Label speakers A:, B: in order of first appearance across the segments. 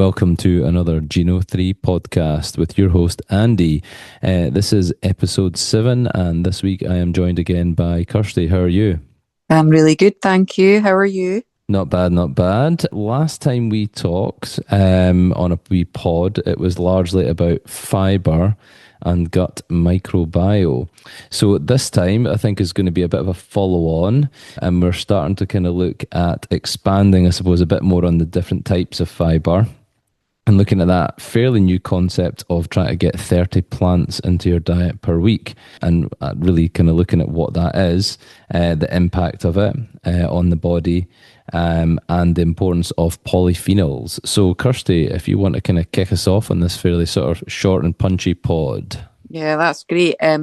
A: welcome to another Geno 3 podcast with your host Andy. This is episode 7, and this week I am joined again by Kirsty. How are you?
B: I'm really good, thank you. How are you?
A: Not bad, not bad. Last time we talked on a wee pod, it was largely about fibre and gut microbiome. So this time I think is going to be a bit of a follow-on, and we're starting to kind of look at expanding, I suppose, a bit more on the different types of fibre and looking at that fairly new concept of trying to get 30 plants into your diet per week, and really kind of looking at what that is, the impact of it on the body, and the importance of polyphenols. So Kirsty, if you want to kind of kick us off on this fairly sort of short and punchy pod.
B: Yeah, that's great. I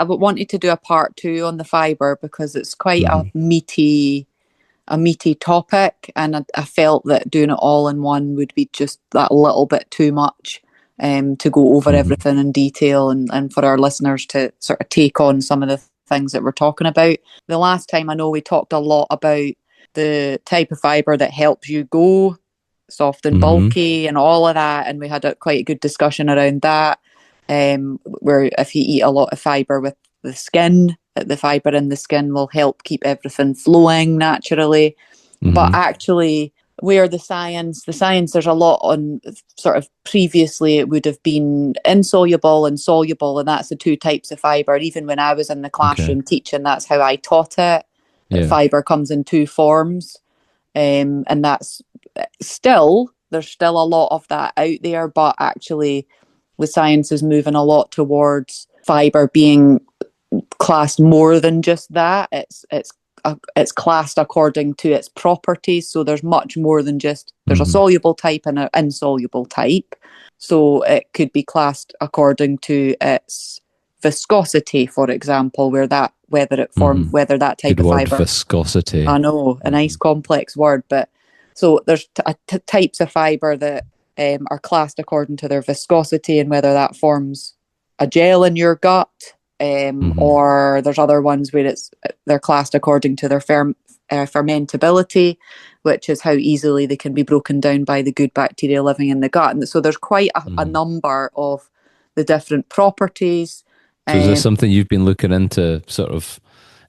B: wanted to do a part 2 on the fibre because it's quite a meaty topic, and I felt that doing it all in one would be just that little bit too much to go over everything in detail, and for our listeners to sort of take on some of the things that we're talking about. The last time I know we talked a lot about the type of fibre that helps you go soft and bulky and all of that, and we had quite a good discussion around that, where if you eat a lot of fibre with the skin, the fibre in the skin will help keep everything flowing naturally. But actually, where the science, there's a lot on sort of previously it would have been insoluble and soluble, and that's the two types of fibre. Even when I was in the classroom teaching, that's how I taught it. Yeah. Fibre comes in two forms, and that's there's still a lot of that out there, but actually the science is moving a lot towards fibre being classed more than just that. It's classed according to its properties, so there's much more than just there's a soluble type and an insoluble type. So it could be classed according to its viscosity, for example, whether that type
A: Good
B: of
A: word,
B: fibre.
A: viscosity.
B: I know, a nice complex word, but so there's types of fibre that are classed according to their viscosity and whether that forms a gel in your gut. Or there's other ones where they're classed according to their fermentability, which is how easily they can be broken down by the good bacteria living in the gut. And so there's quite a number of the different properties.
A: So is this something you've been looking into sort of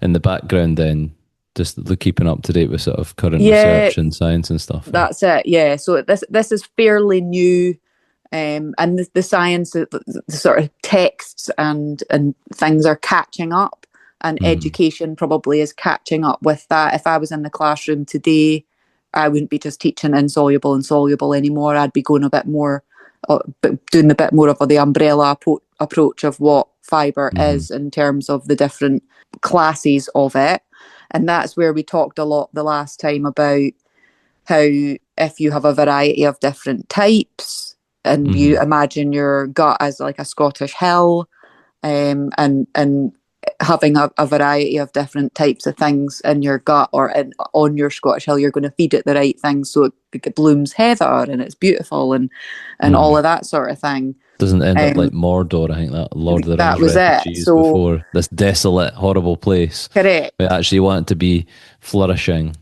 A: in the background then, just keeping up to date with sort of current research and science and stuff?
B: That's it, yeah. So this is fairly new. And the science, the sort of texts and things are catching up, and education probably is catching up with that. If I was in the classroom today, I wouldn't be just teaching insoluble and soluble anymore. I'd be going a bit more, doing a bit more of the umbrella approach of what fibre is in terms of the different classes of it. And that's where we talked a lot the last time about how if you have a variety of different types, and you imagine your gut as like a Scottish hill, and having a variety of different types of things in your gut or on your Scottish hill, you're going to feed it the right things so it blooms heather and it's beautiful and all of that sort of thing.
A: Doesn't end up like Mordor, I think, that Lord of the Rings refugees before, this desolate, horrible place.
B: Correct.
A: We actually want it to be flourishing.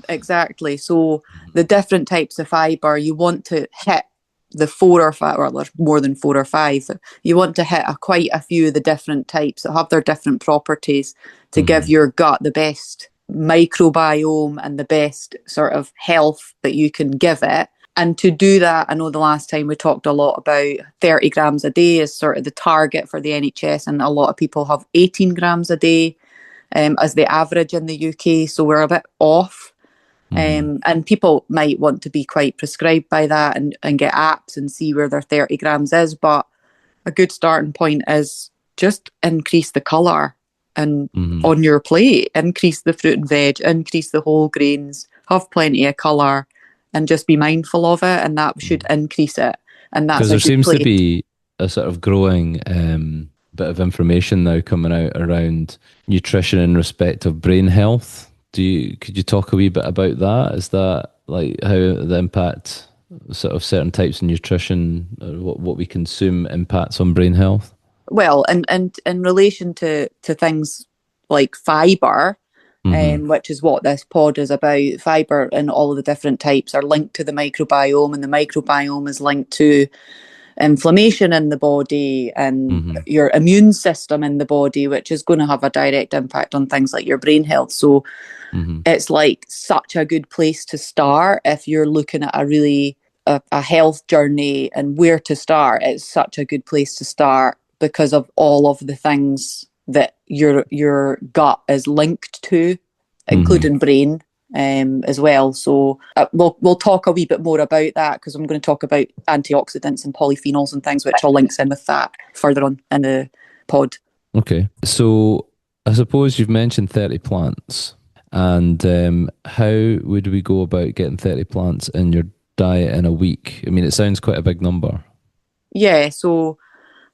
B: Exactly. So the different types of fibre, you want to hit the 4 or 5, or there's more than 4 or 5. You want to hit quite a few of the different types that have their different properties to give your gut the best microbiome and the best sort of health that you can give it. And to do that, I know the last time we talked a lot about 30 grams a day is sort of the target for the NHS, and a lot of people have 18 grams a day as the average in the UK, so we're a bit off. And people might want to be quite prescribed by that and get apps and see where their 30 grams is. But a good starting point is just increase the colour and on your plate, increase the fruit and veg, increase the whole grains, have plenty of colour, and just be mindful of it, and that should increase it. And that's
A: because there seems to be a sort of growing bit of information now coming out around nutrition in respect of brain health. Could you talk a wee bit about that? Is that like how the impact sort of certain types of nutrition, or what we consume, impacts on brain health?
B: Well, and in relation to things like fibre, which is what this pod is about. Fibre and all of the different types are linked to the microbiome, and the microbiome is linked to inflammation in the body and your immune system in the body, which is going to have a direct impact on things like your brain health. So it's like such a good place to start if you're looking at a health journey and where to start. It's such a good place to start because of all of the things that your gut is linked to, including brain as well. So we'll talk a wee bit more about that, because I'm going to talk about antioxidants and polyphenols and things, which all links in with that further on in the pod.
A: Okay. So I suppose you've mentioned 30 plants. And how would we go about getting 30 plants in your diet in a week? I mean, it sounds quite a big number.
B: Yeah, so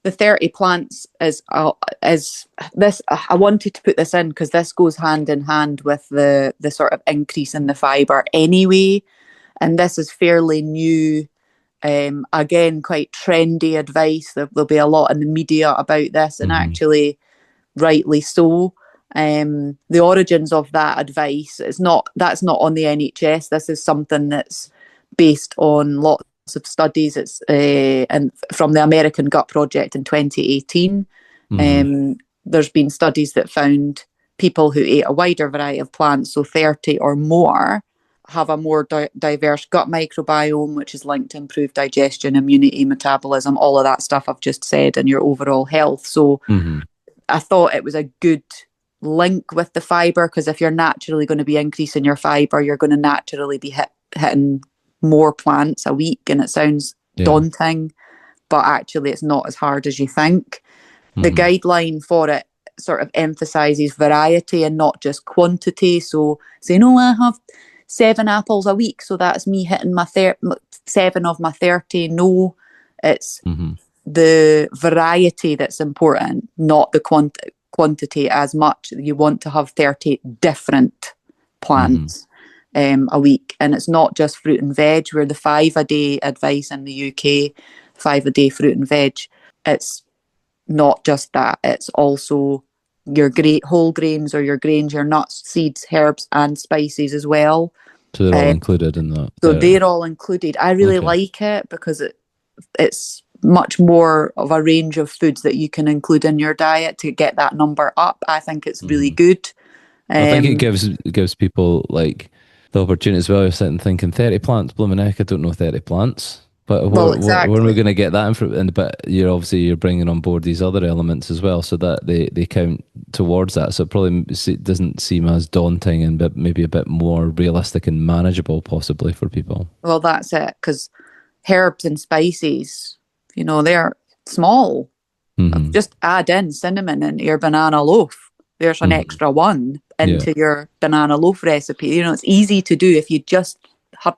B: the 30 plants is this. I wanted to put this in because this goes hand in hand with the sort of increase in the fibre anyway. And this is fairly new. Again, quite trendy advice. There'll be a lot in the media about this, and actually rightly so. The origins of that advice that's not on the NHS. This is something that's based on lots of studies. It's and from the American Gut Project in 2018. There's been studies that found people who ate a wider variety of plants, so 30 or more, have a more diverse gut microbiome, which is linked to improved digestion, immunity, metabolism, all of that stuff I've just said, and your overall health. So I thought it was a good link with the fibre, because if you're naturally going to be increasing your fibre, you're going to naturally be hitting more plants a week. And it sounds daunting, but actually it's not as hard as you think. The guideline for it sort of emphasises variety and not just quantity. So saying, I have 7 apples a week, so that's me hitting my 7 of my 30. No, it's the variety that's important, not the quantity as much. You want to have 30 different plants a week. And it's not just fruit and veg. We're the 5 a day advice in the UK, 5 a day fruit and veg. It's not just that. It's also your whole grains, or your grains, your nuts, seeds, herbs and spices as well.
A: So they're all included in that.
B: So they're all included. I really like it because it's much more of a range of foods that you can include in your diet to get that number up. I think it's really good.
A: I think it gives people like the opportunity as well. You're sitting thinking 30 plants, blooming heck, I don't know 30 plants. But where are we going to get that from? But you're bringing on board these other elements as well, so that they count towards that. So it probably doesn't seem as daunting, and maybe a bit more realistic and manageable possibly for people.
B: Well, that's it, because herbs and spices, they're small. Just add in cinnamon into your banana loaf. There's an extra one into your banana loaf recipe. It's easy to do if you just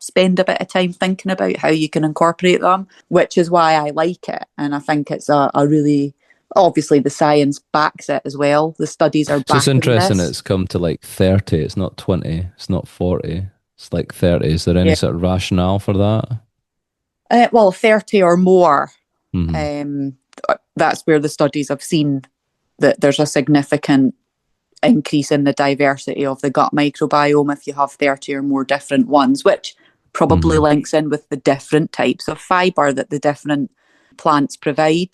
B: spend a bit of time thinking about how you can incorporate them, which is why I like it. And I think it's a really, obviously the science backs it as well. The studies are backing
A: So it's interesting
B: this.
A: It's come to like 30, it's not 20, it's not 40, it's like 30. Is there any sort of rationale for that?
B: Well, 30 or more. That's where the studies have seen that there's a significant increase in the diversity of the gut microbiome if you have 30 or more different ones, which probably links in with the different types of fibre that the different plants provide,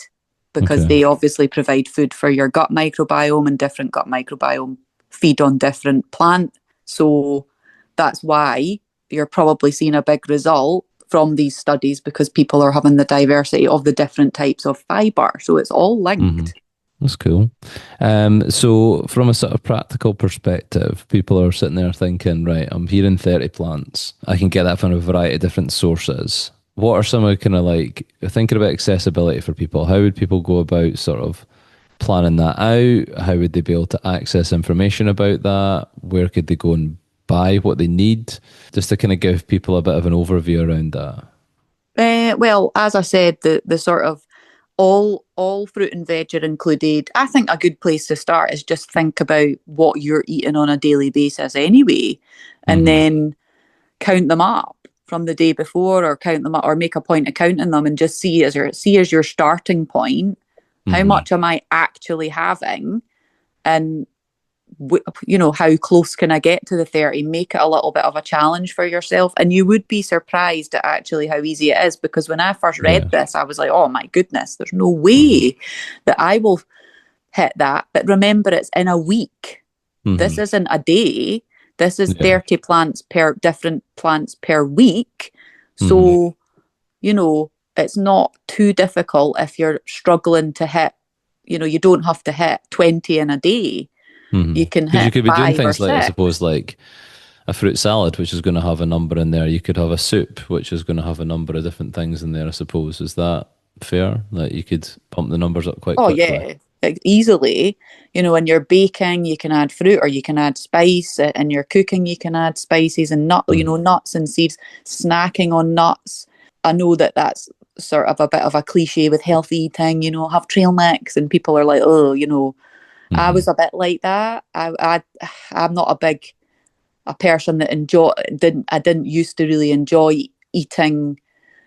B: because they obviously provide food for your gut microbiome, and different gut microbiome feed on different plant. So that's why you're probably seeing a big result from these studies, because people are having the diversity of the different types of fibre. So it's all linked.
A: That's cool. So from a sort of practical perspective, people are sitting there thinking, right, I'm hearing 30 plants. I can get that from a variety of different sources. What are some of kind of like, thinking about accessibility for people, how would people go about sort of planning that out? How would they be able to access information about that? Where could they go and buy what they need? Just to kind of give people a bit of an overview around that.
B: Well, as I said, the sort of all fruit and veg are included. I think a good place to start is just think about what you're eating on a daily basis anyway, and then count them up from the day before, or count them up, or make a point of counting them, and just see as your starting point, how much am I actually having, and how close can I get to the 30? Make it a little bit of a challenge for yourself. And you would be surprised at actually how easy it is. Because when I first read
A: Yeah.
B: this, I was like, oh my goodness, there's no
A: Hmm.
B: way that I will hit that. But remember, it's in a week. This
A: Hmm.
B: isn't a day. This is
A: Yeah.
B: 30 different plants per week.
A: Hmm.
B: So, it's not too difficult if you're struggling to hit, you don't have to hit 20 in a day.
A: Hmm.
B: You can
A: Because you
B: hit
A: could be doing
B: five or
A: things like, I suppose,
B: six.
A: like a fruit salad, which is going to have a number in there. You could have a soup, which is going to have a number of different things in there, I suppose. Is that fair? Like you could pump the numbers up quite
B: Oh,
A: quickly.
B: yeah, like, easily. When you're baking, you can add fruit or you can add spice. In your cooking, you can add spices and
A: Mm.
B: nuts and seeds. Snacking on nuts. I know that that's sort of a bit of a cliche with healthy eating. Have trail mix, and people are like, oh, I
A: Hmm.
B: was a bit like that. I'm not a person that I didn't used to really enjoy eating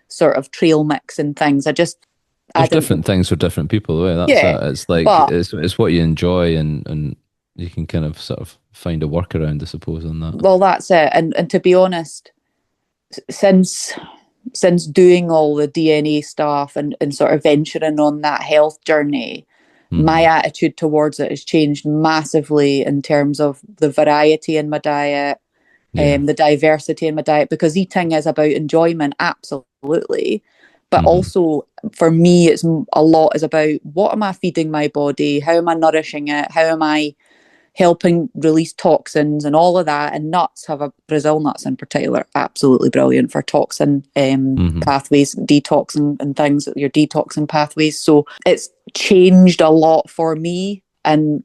B: sort of trail mix and things. I
A: There's
B: didn't.
A: different things for different people. The way that's
B: Yeah,
A: it. It's like
B: but
A: it's what you enjoy, and you can kind of sort of find a workaround, I suppose, on that.
B: well, that's it. And to be honest, since since doing all the DNA stuff and sort of venturing on that health journey, my
A: Hmm.
B: attitude towards it has changed massively in terms of the variety in my diet,
A: Yeah.
B: the diversity in my diet, because eating is about enjoyment, absolutely. But
A: Hmm.
B: also for me, it's a lot is about what am I feeding my body? How am I nourishing it? How am I helping release toxins and all of that? And nuts Brazil nuts in particular, absolutely brilliant for toxin
A: Hmm.
B: pathways, detoxing and things, your detoxing pathways. So it's changed a lot for me. And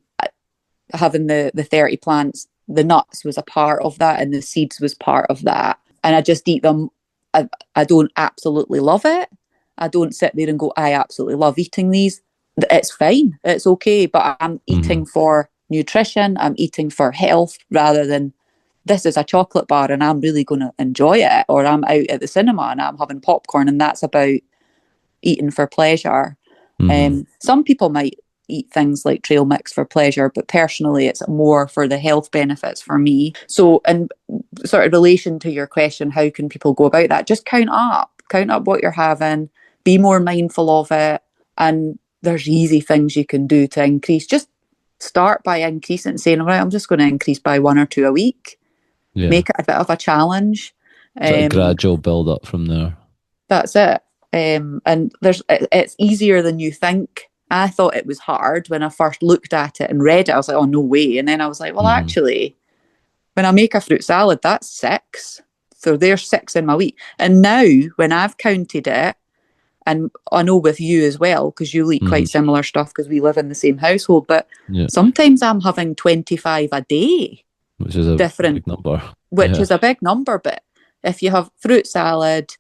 B: having the 30 plants, the nuts was a part of that and the seeds was part of that. And I just eat them. I don't absolutely love it. I don't sit there and go, I absolutely love eating these. It's fine. It's okay. But I'm
A: Hmm.
B: eating for nutrition. I'm eating for health rather than this is a chocolate bar and I'm really going to enjoy it. Or I'm out at the cinema and I'm having popcorn and that's about eating for pleasure.
A: Hmm.
B: Some people might eat things like trail mix for pleasure, but personally, it's more for the health benefits for me. So, in sort of relation to your question, how can people go about that? Just count up what you're having, be more mindful of it, and there's easy things you can do to increase. Just start by increasing, saying, right, I'm just going to increase by one or two a week.
A: Yeah.
B: Make it a bit of a challenge.
A: Sort of
B: Um,
A: gradual build up from there.
B: that's it. And it's easier than you think. I thought it was hard when I first looked at it and read it. I was like, oh, no way. And then I was like, well,
A: Hmm.
B: actually, when I make a fruit salad, that's six. So there's six in my week. And now, when I've counted it, and I know with you as well, because you eat
A: Hmm.
B: quite similar stuff because we live in the same household, but
A: Yeah.
B: sometimes I'm having 25 a day,
A: Which is a
B: different,
A: big number.
B: which
A: Yeah.
B: is a big number. But if you have fruit salad,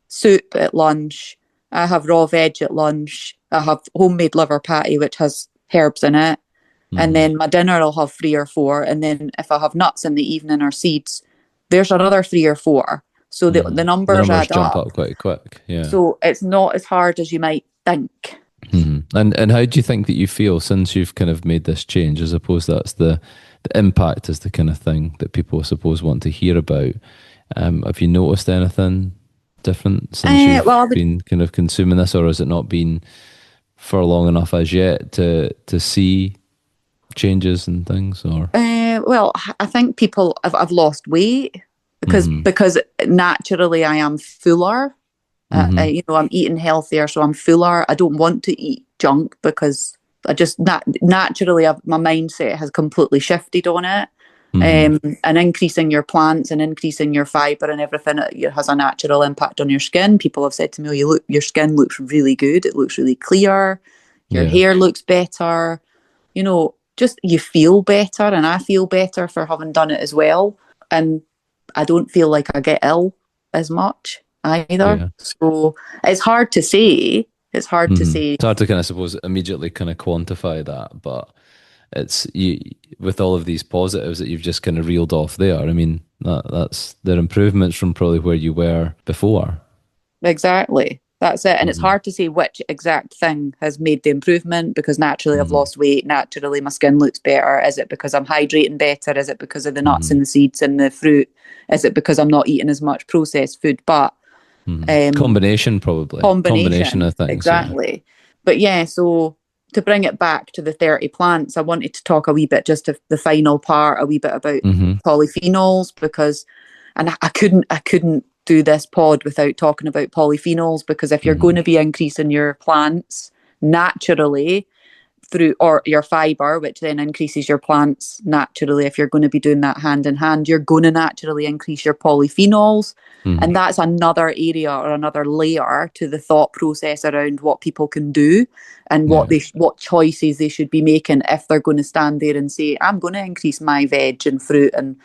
B: soup at lunch, I have raw veg at lunch, I have homemade liver patty, which has herbs in it. And
A: Hmm.
B: then my dinner I'll have three or four. And then if I have nuts in the evening or seeds, there's another three or four. So the
A: Hmm. The
B: numbers
A: numbers
B: add
A: jump
B: up.
A: up quite quick. Yeah.
B: So it's not as hard as you might think.
A: Hmm. And how do you think that you feel since you've kind of made this change? I suppose that's the impact is the kind of thing that people I suppose want to hear about. Have you noticed anything different since
B: Well,
A: you've
B: I would,
A: been kind of consuming this, or has it not been for long enough as yet to see changes and things? Or
B: well, I think I've lost weight
A: hmm.
B: because naturally I am fuller.
A: Hmm.
B: I'm eating healthier, so I'm fuller. I don't want to eat junk because I just naturally my mindset has completely shifted on it.
A: Hmm.
B: And increasing your plants and increasing your fiber and everything it has a natural impact on your skin. People have said to me, "Oh, your skin looks really good. It looks really clear. Your
A: Yeah.
B: hair looks better. Just you feel better, and I feel better for having done it as well. And I don't feel like I get ill as much either.
A: Yeah.
B: So it's hard to say. It's hard to
A: Hmm.
B: say.
A: It's hard to kind of suppose immediately kind of quantify that, but it's you with all of these positives that you've just kind of reeled off there. I mean, that's they're improvements from probably where you were before.
B: Exactly. That's it. And it's hard to say which exact thing has made the improvement, because naturally I've lost weight. Naturally my skin looks better. Is it because I'm hydrating better? Is it because of the nuts and the seeds and the fruit? Is it because I'm not eating as much processed food? But
A: combination, probably. Combination of things.
B: Exactly.
A: Yeah.
B: But yeah, so to bring it back to the 30 plants, I wanted to talk a wee bit, just of the final part, a wee bit about polyphenols, because, and I couldn't do this pod without talking about polyphenols, because if you're going to be increasing your plants naturally through, or your fibre, which then increases your plants naturally, if you're going to be doing that hand in hand, you're going to naturally increase your polyphenols. And that's another area or another layer to the thought process around what people can do and what choices they should be making if they're going to stand there and say, I'm going to increase my veg and fruit and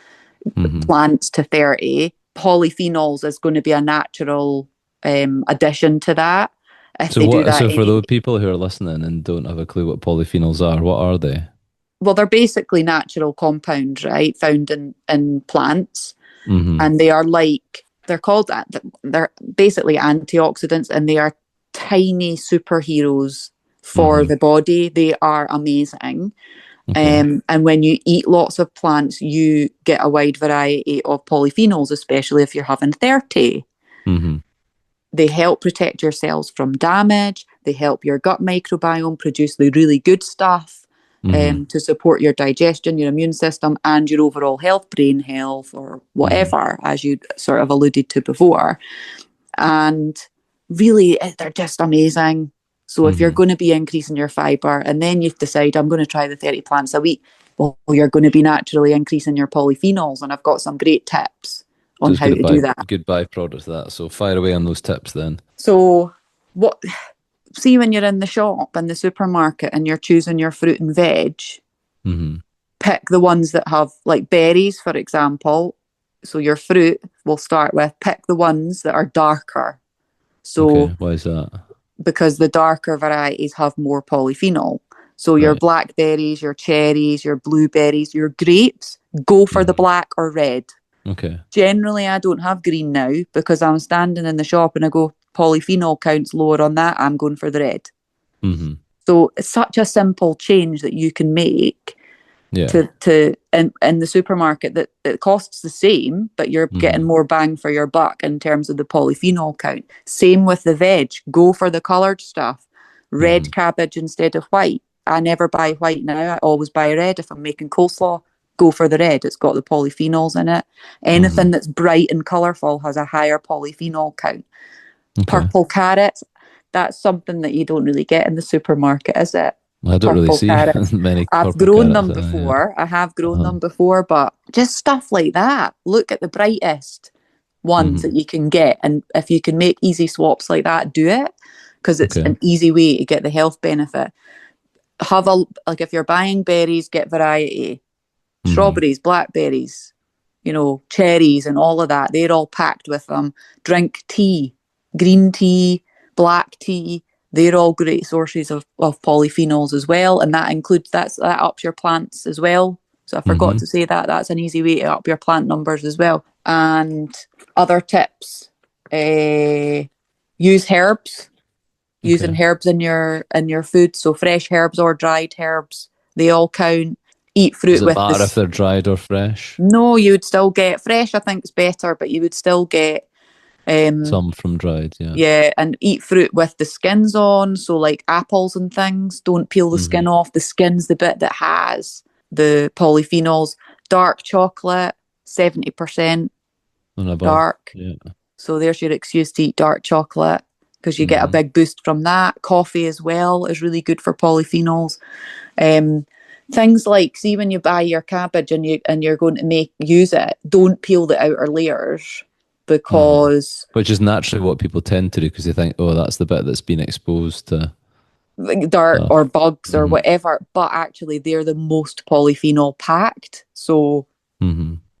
B: plants to 30. Polyphenols is going to be a natural addition to that. If
A: So
B: they do that
A: so for those people who are listening and don't have a clue what polyphenols are, what are they?
B: Well, they're basically natural compounds, right, found in plants. And they are they're basically antioxidants, and they are tiny superheroes for the body. They are amazing. And when you eat lots of plants, you get a wide variety of polyphenols, especially if you're having 30. They help protect your cells from damage. They help your gut microbiome produce the really good stuff to support your digestion, your immune system, and your overall health, brain health, or whatever, as you sort of alluded to before. And really, they're just amazing. So if you're going to be increasing your fibre, and then you decide, I'm going to try the 30 plants a week, well, you're going to be naturally increasing your polyphenols. And I've got some great tips on how to do that.
A: Good byproduct of that. So fire away on those tips then.
B: So see, when you're in the shop, in the supermarket, and you're choosing your fruit and veg, pick the ones that have, like berries, for example. So your fruit, we'll start with, pick the ones that are darker. So
A: why is that?
B: Because the darker varieties have more polyphenol. So your blackberries, your cherries, your blueberries, your grapes, go for the black or red. Generally, I don't have green now, because I'm standing in the shop and I go, polyphenol counts lower on that, I'm going for the red. So it's such a simple change that you can make to in the supermarket, that it costs the same, but you're getting more bang for your buck in terms of the polyphenol count. Same with the veg. Go for the coloured stuff. Red cabbage instead of white. I never buy white now. I always buy red. If I'm making coleslaw, go for the red. It's got the polyphenols in it. Anything that's bright and colourful has a higher polyphenol count. Purple carrots, that's something that you don't really get in the supermarket, is it?
A: I don't really see many.
B: I've grown them before. I have grown them before, but just stuff like that. Look at the brightest ones that you can get, and if you can make easy swaps like that, do it, because it's an easy way to get the health benefit. If you're buying berries, get variety. Strawberries, blackberries, cherries, and all of that. They're all packed with them. Drink tea, green tea, black tea. They're all great sources of polyphenols as well, and that includes that ups your plants as well. So I forgot to say that. That's an easy way to up your plant numbers as well. And other tips: use herbs. Using herbs in your food, so fresh herbs or dried herbs, they all count. Eat fruit
A: Does it
B: with
A: matter if they're dried or fresh?
B: No, you would still get fresh. I think it's better, but you would still get
A: some from dried,
B: yeah, and eat fruit with the skins on. So like apples and things, don't peel the skin off. The skin's the bit that has the polyphenols. Dark chocolate, 70% dark. So there's your excuse to eat dark chocolate, because you get a big boost from that. Coffee as well is really good for polyphenols. Things like, see, when you buy your cabbage and you're going to use it, don't peel the outer layers, because
A: which is naturally what people tend to do, because they think, oh, that's the bit that's been exposed to
B: dirt or bugs or whatever, but actually they're the most polyphenol packed. So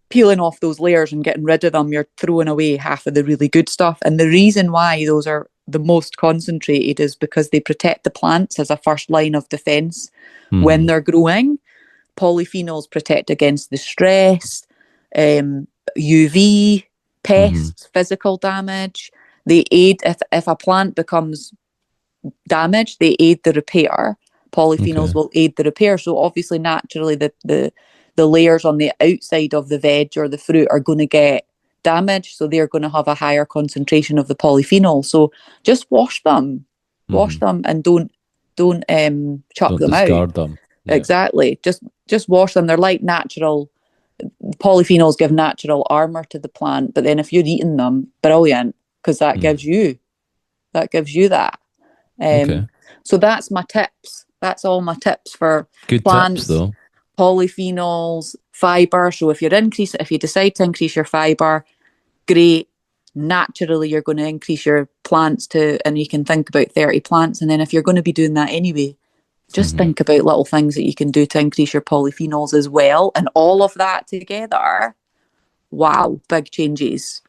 B: peeling off those layers and getting rid of them, you're throwing away half of the really good stuff. And the reason why those are the most concentrated is because they protect the plants as a first line of defense when they're growing. Polyphenols protect against the stress, UV, pests, physical damage. they aid, if a plant becomes damaged, they aid the repair. Polyphenols will aid the repair. So obviously, naturally, the layers on the outside of the veg or the fruit are going to get damaged. So they're going to have a higher concentration of the polyphenol. So just wash them, and don't chuck
A: Don't
B: them out.
A: discard them. Yeah.
B: Exactly. Just wash them. They're like natural. Polyphenols give natural armor to the plant, but then if you're eating them, brilliant, because that gives you that. So that's my tips. That's all my tips for
A: Good
B: plants.
A: tips, though.
B: Polyphenols, fiber. So if you decide to increase your fiber, great. Naturally, you're going to increase your plants and you can think about 30 plants. And then if you're going to be doing that anyway, just think about little things that you can do to increase your polyphenols as well. And all of that together, wow, big changes.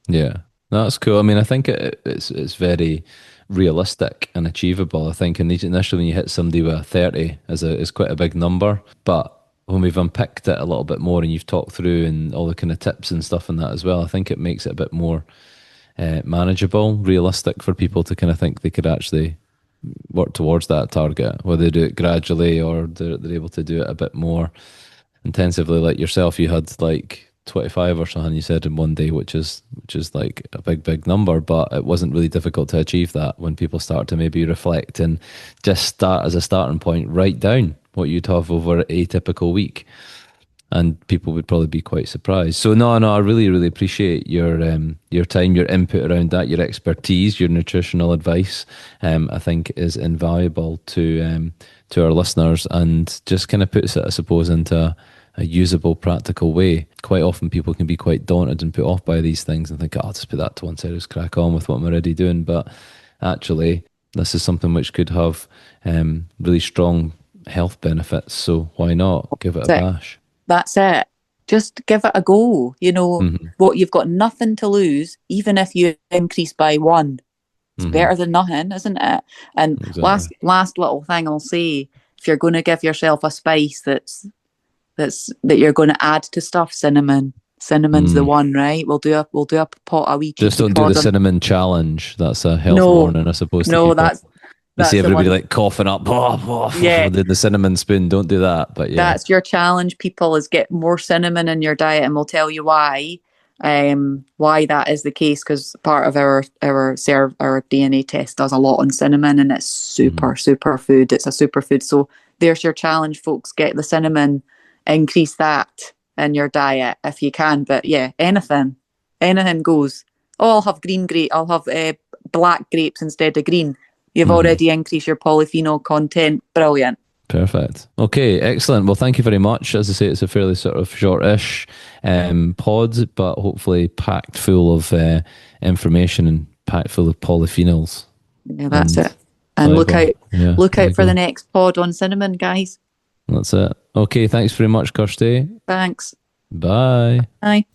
A: Yeah, that's cool. I mean, I think it's very realistic and achievable. I think initially when you hit somebody with a 30 is quite a big number. But when we've unpicked it a little bit more and you've talked through and all the kind of tips and stuff in that as well, I think it makes it a bit more manageable, realistic for people to kind of think they could actually work towards that target, whether they do it gradually or they're able to do it a bit more intensively. Like yourself, you had like 25 or something you said in one day, which is like a big number, but it wasn't really difficult to achieve that when people start to maybe reflect and just start as a starting point, write down what you'd have over a typical week, and people would probably be quite surprised. So no, I really appreciate your time, your input around that, your expertise, your nutritional advice. I think is invaluable to our listeners, and just kind of puts it, I suppose, into a usable, practical way. Quite often people can be quite daunted and put off by these things and think, oh, I'll just put that to one side, just crack on with what I'm already doing. But actually, this is something which could have really strong health benefits. So why not give it a bash?
B: That's it. Just give it a go. You know, what you've got nothing to lose, even if you increase by one. It's better than nothing, isn't it? And
A: Exactly.
B: last little thing I'll say, if you're going to give yourself a spice that you're going to add to stuff, cinnamon's the one, right? We'll do a pot of wee
A: just don't do the cinnamon challenge. That's a health warning, I suppose.
B: No, that's
A: you see everybody like coughing up, the cinnamon spoon. Don't do that. But yeah,
B: that's your challenge, people, is get more cinnamon in your diet, and we'll tell you why that is the case, because part of our DNA test does a lot on cinnamon, and it's super food. It's a superfood. So there's your challenge, folks. Get the cinnamon, increase that in your diet if you can. But yeah, anything goes. Oh, I'll have green grape. I'll have black grapes instead of green. You've already increased your polyphenol content. Brilliant.
A: Perfect. Okay, excellent. Well, thank you very much. As I say, it's a fairly sort of short-ish pod, but hopefully packed full of information and packed full of polyphenols.
B: Yeah, that's it. And look out for the next pod on cinnamon, guys.
A: That's it. Okay, thanks very much, Kirsty.
B: Thanks.
A: Bye.
B: Bye.